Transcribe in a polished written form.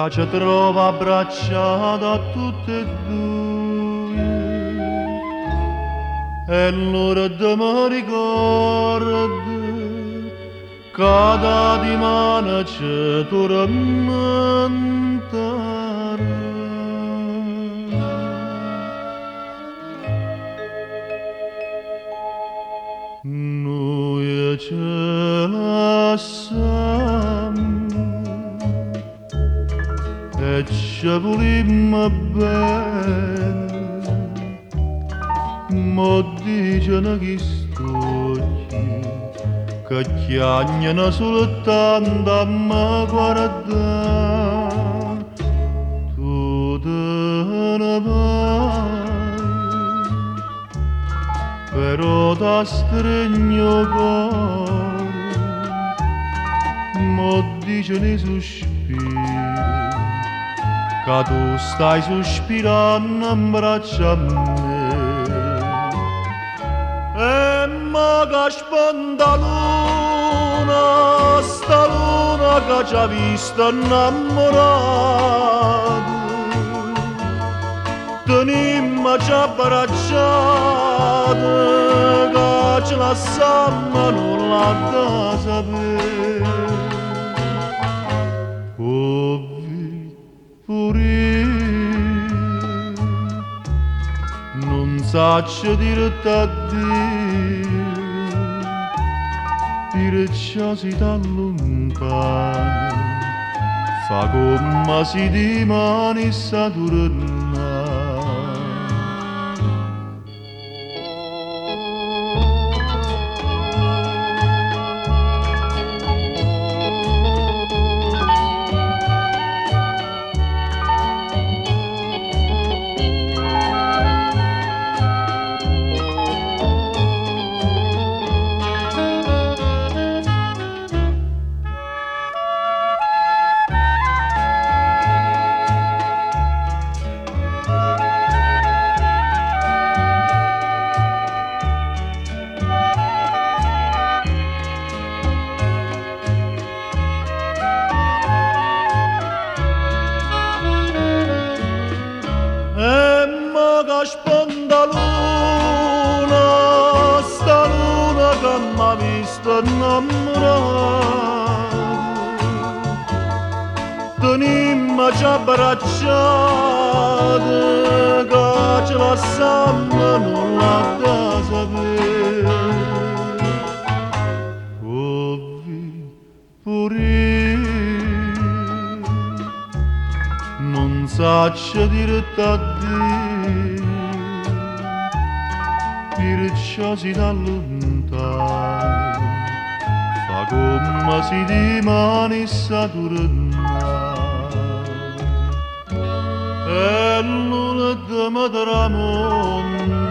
che ci trova abbracciata a tutte e due. E l'ora di mi ricorda cada di mano ci tormentare. Noi ce lasciamo e ci volimmo bene, ma dicono che stocchi che chiagnano soltanto a me guardare. Tu te ne vai, però da stregno cuore, ma dicono i sospiri che tu stai sospirando in braccio a me. E ma che sponda luna, sta luna che ci ha visto innamorato, tenimmoci abbracciate che ci lasciamo nulla da sapere. Pure non saccio dirti addio, perciò si da lontano, fa come si dimani sa tornare. Che sponda luna, sta luna che m'ha visto innamorato, tenimmoci abbracciate che ci lasciamo nulla da sapere. Pure non saccio dirti addio, perciò si da lontano, fa come si dimani sa tornare. E l'una me tramonta